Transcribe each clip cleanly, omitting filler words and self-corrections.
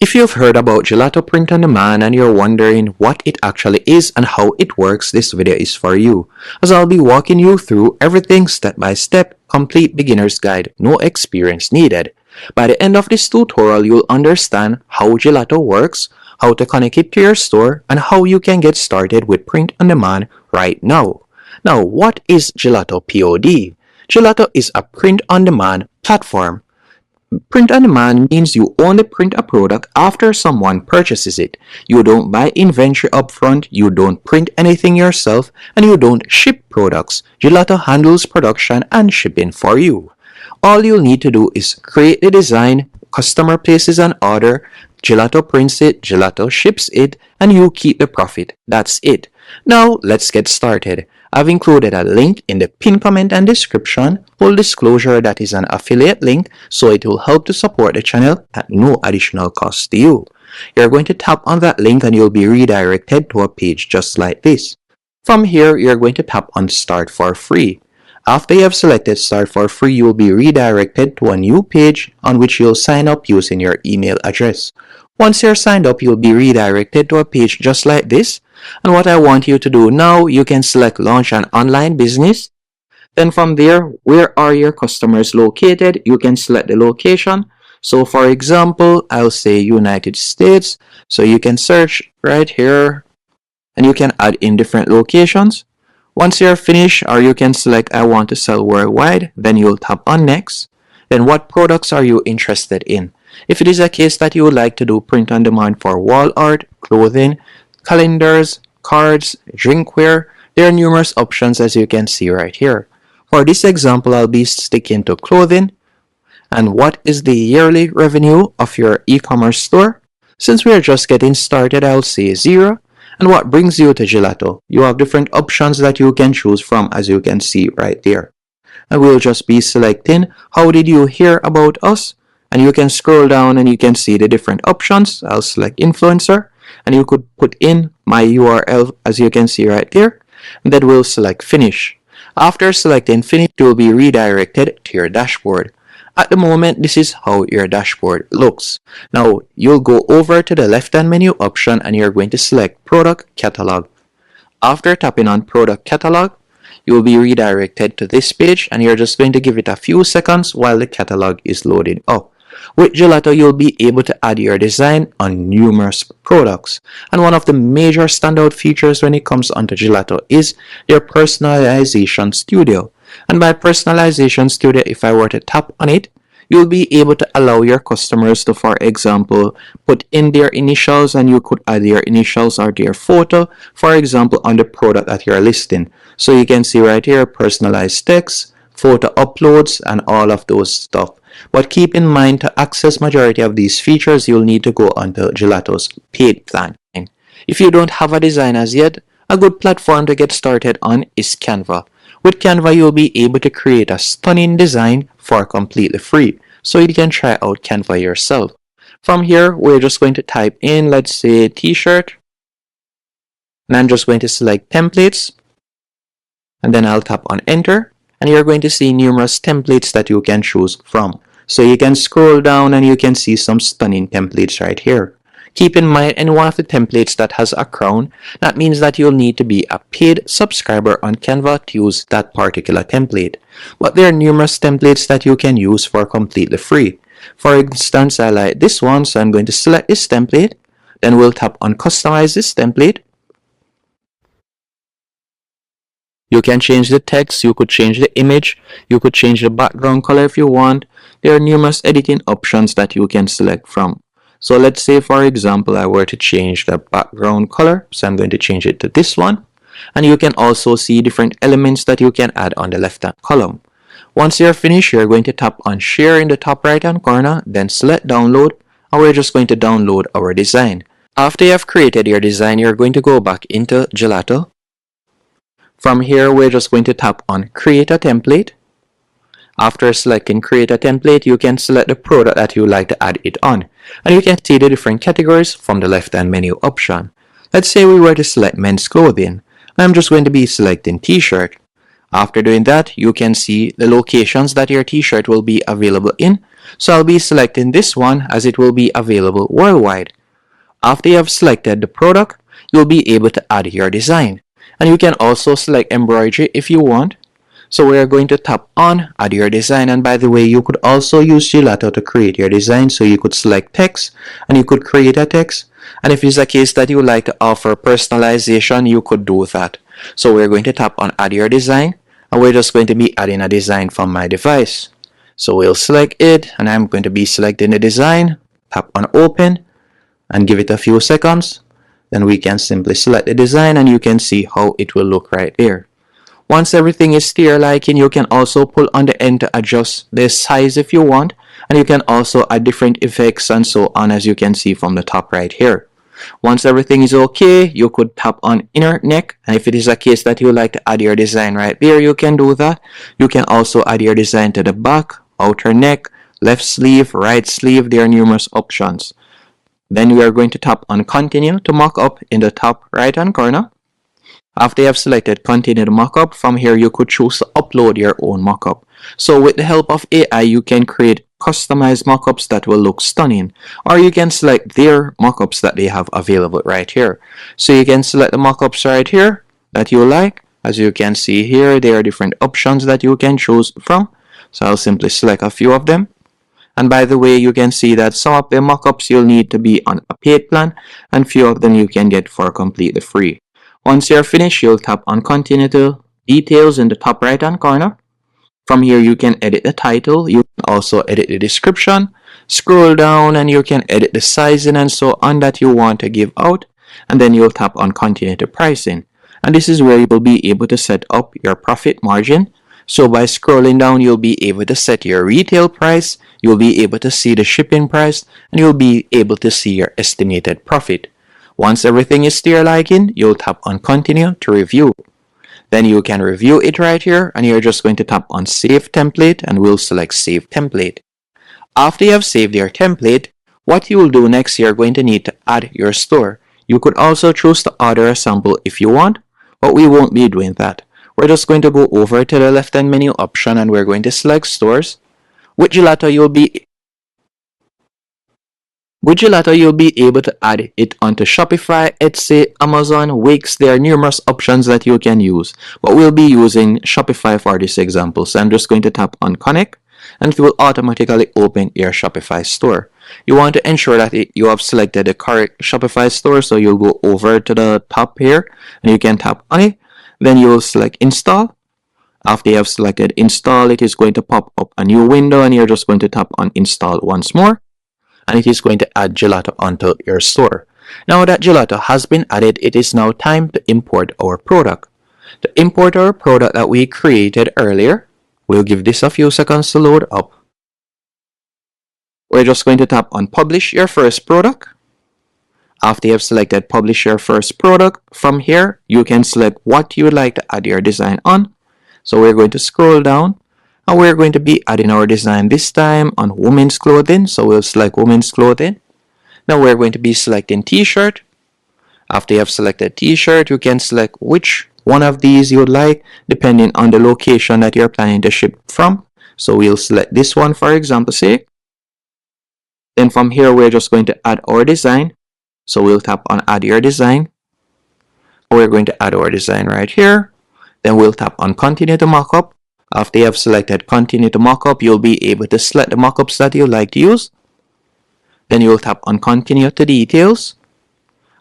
If you've heard about Gelato Print On Demand and you're wondering what it actually is and how it works, this video is for you, as I'll be walking you through everything step by step, complete beginner's guide, no experience needed. By the end of this tutorial, you'll understand how Gelato works, how to connect it to your store, and how you can get started with Print On Demand right now. Now, what is Gelato POD? Gelato is a print on demand platform. Print on demand means you only print a product after someone purchases it. You don't buy inventory upfront, you don't print anything yourself, and you don't ship products. Gelato handles production and shipping for you. All you'll need to do is create the design, customer places an order, Gelato prints it, Gelato ships it, and you keep the profit. That's it. Now, let's get started. I've included a link in the pinned comment and description. Full disclosure, that is an affiliate link, so it will help to support the channel at no additional cost to you. You're going to tap on that link and you'll be redirected to a page just like this. From here, you're going to tap on Start for Free. After you have selected Start for Free, you'll be redirected to a new page on which you'll sign up using your email address. Once you're signed up, you'll be redirected to a page just like this. And what I want you to do now, you can select Launch an Online Business. Then from there, where are your customers located? You can select the location. So for example, I'll say United States. So you can search right here and you can add in different locations. Once you're finished, or you can select I want to sell worldwide. Then you'll tap on Next. Then what products are you interested in? If it is a case that you would like to do print on demand for wall art, clothing, calendars, cards, drinkware, there are numerous options as you can see right here. For this example, I'll be sticking to clothing. And what is the yearly revenue of your e-commerce store? Since we are just getting started, I'll say 0. And what brings you to Gelato? You have different options that you can choose from as you can see right there. And we'll just be selecting how did you hear about us? And you can scroll down and you can see the different options. I'll select influencer. And you could put in my URL as you can see right there, and then we'll select finish. After selecting finish, you will be redirected to your dashboard. At the moment, this is how your dashboard looks. Now, you'll go over to the left-hand menu option and you're going to select product catalog. After tapping on product catalog, you will be redirected to this page and you're just going to give it a few seconds while the catalog is loading up. With Gelato, you'll be able to add your design on numerous products. And one of the major standout features when it comes onto Gelato is their personalization studio. And by personalization studio, if I were to tap on it, you'll be able to allow your customers to, for example, put in their initials and you could add their initials or their photo, for example, on the product that you're listing. So you can see right here, personalized text, photo uploads, and all of those stuff. But keep in mind, to access majority of these features, you'll need to go onto Gelato's paid plan. If you don't have a design as yet, a good platform to get started on is Canva. With Canva, you'll be able to create a stunning design for completely free. So you can try out Canva yourself. From here, we're just going to type in, let's say, t-shirt. And I'm just going to select templates. And then I'll tap on enter. And you're going to see numerous templates that you can choose from. So you can scroll down and you can see some stunning templates right here. Keep in mind, any one of the templates that has a crown, that means that you'll need to be a paid subscriber on Canva to use that particular template. But there are numerous templates that you can use for completely free. For instance, I like this one, so I'm going to select this template. Then we'll tap on customize this template. You can change the text, you could change the image, you could change the background color if you want. There are numerous editing options that you can select from. So let's say, for example, I were to change the background color. So I'm going to change it to this one. And you can also see different elements that you can add on the left-hand column. Once you're finished, you're going to tap on share in the top right-hand corner, then select download, and we're just going to download our design. After you have created your design, you're going to go back into Gelato. From here, we're just going to tap on Create a Template. After selecting Create a Template, you can select the product that you would like to add it on. And you can see the different categories from the left-hand menu option. Let's say we were to select men's clothing. I'm just going to be selecting t-shirt. After doing that, you can see the locations that your t-shirt will be available in. So I'll be selecting this one as it will be available worldwide. After you have selected the product, you'll be able to add your design. And you can also select embroidery if you want. So we are going to tap on add your design, and by the way, you could also use Gelato to create your design. So you could select text and you could create a text, and if it's a case that you would like to offer personalization, you could do that. So we're going to tap on add your design, and we're just going to be adding a design from my device. So we'll select it, and I'm going to be selecting the design, tap on open and give it a few seconds. Then we can simply select the design and you can see how it will look right there. Once everything is to your liking, you can also pull on the end to adjust the size if you want, and you can also add different effects and so on, as you can see from the top right here. Once everything is okay, you could tap on inner neck, and if it is a case that you like to add your design right there, you can do that. You can also add your design to the back, outer neck, left sleeve, right sleeve. There are numerous options. Then we are going to tap on continue to mock up in the top right hand corner. After you have selected continue to mockup, from here you could choose to upload your own mockup. So with the help of AI, you can create customized mockups that will look stunning, or you can select their mockups that they have available right here. So you can select the mockups right here that you like. As you can see here, there are different options that you can choose from. So I'll simply select a few of them. And by the way, you can see that some of the mockups you'll need to be on a paid plan, and few of them you can get for completely free. Once you're finished, you'll tap on continue to details in the top right hand corner. From here, you can edit the title. You can also edit the description. Scroll down and you can edit the sizing and so on that you want to give out. And then you'll tap on continue to pricing. And this is where you will be able to set up your profit margin. So by scrolling down, you'll be able to set your retail price. You'll be able to see the shipping price, and you'll be able to see your estimated profit. Once everything is to your liking, you'll tap on continue to review. Then you can review it right here, and you're just going to tap on save template, and we'll select save template. After you have saved your template, what you will do next, you're going to need to add your store. You could also choose to order a sample if you want, but we won't be doing that. We're just going to go over to the left hand menu option, and we're going to select stores. With Gelato, you'll be able to add it onto Shopify, Etsy, Amazon, Wix. There are numerous options that you can use, but we'll be using Shopify for this example. So I'm just going to tap on connect, and it will automatically open your Shopify store. You want to ensure that you have selected the correct Shopify store, so you'll go over to the top here and you can tap on it. Then you'll select install. After you have selected install, it is going to pop up a new window, and you're just going to tap on install once more, and it is going to add Gelato onto your store. Now that Gelato has been added, it is now time to import our product. To import our product that we created earlier, we'll give this a few seconds to load up. We're just going to tap on publish your first product. After you have selected publish your first product, from here you can select what you would like to add your design on. So we're going to scroll down, and we're going to be adding our design this time on women's clothing. So we'll select women's clothing. Now we're going to be selecting t-shirt. After you have selected t-shirt, you can select which one of these you would like depending on the location that you're planning to ship from. So we'll select this one for example's sake. Then from here, we're just going to add our design. So we'll tap on add your design. We're going to add our design right here. Then we'll tap on continue to mockup. After you have selected continue to mockup, you'll be able to select the mockups that you like to use. Then you'll tap on continue to details.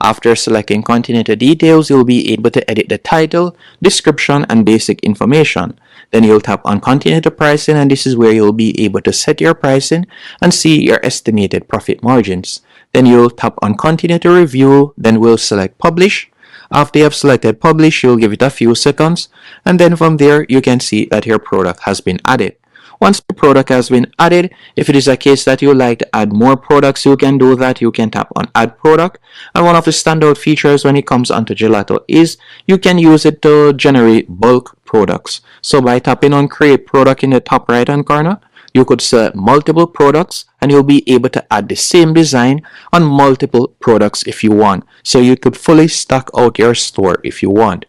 After selecting continue to details, you'll be able to edit the title, description, and basic information. Then you'll tap on continue to pricing, and this is where you'll be able to set your pricing and see your estimated profit margins. Then you'll tap on continue to review, then we'll select publish. After you have selected publish, you'll give it a few seconds, and then from there you can see that your product has been added. Once the product has been added, if it is a case that you like to add more products, you can do that. You can tap on add product, and one of the standout features when it comes onto Gelato is you can use it to generate bulk products. So by tapping on create product in the top right hand corner, you could select multiple products, and you'll be able to add the same design on multiple products if you want. So you could fully stock out your store if you want.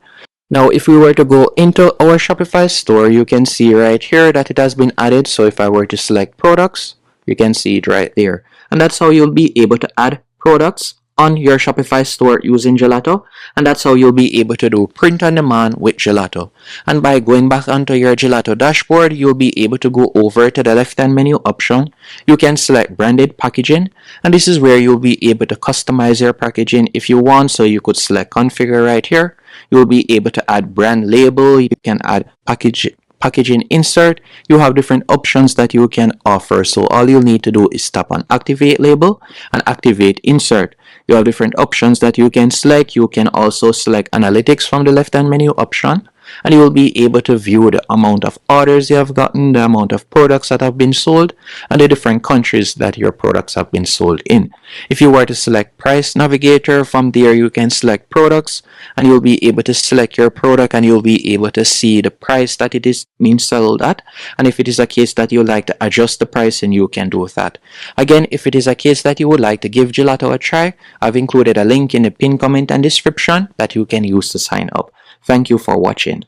Now, if we were to go into our Shopify store, you can see right here that it has been added. So if I were to select products, You can see it right there. And that's how you'll be able to add products on your Shopify store using Gelato. And that's how you'll be able to do print on demand with Gelato. And by going back onto your Gelato dashboard, you'll be able to go over to the left-hand menu option. You can select branded packaging. And this is where you'll be able to customize your packaging if you want. So you could select configure right here. You'll be able to add brand label. You can add packaging insert. You have different options that you can offer. So all you'll need to do is tap on activate label and activate insert. You have different options that you can select. You can also select analytics from the left hand menu option, and you will be able to view the amount of orders you have gotten, the amount of products that have been sold, and the different countries that your products have been sold in. If you were to select price navigator, from there you can select products, and you'll be able to select your product, and you'll be able to see the price that it is being sold at. And if it is a case that you like to adjust the pricing, you can do that. Again, if it is a case that you would like to give Gelato a try, I've included a link in the pinned comment and description that you can use to sign up. Thank you for watching.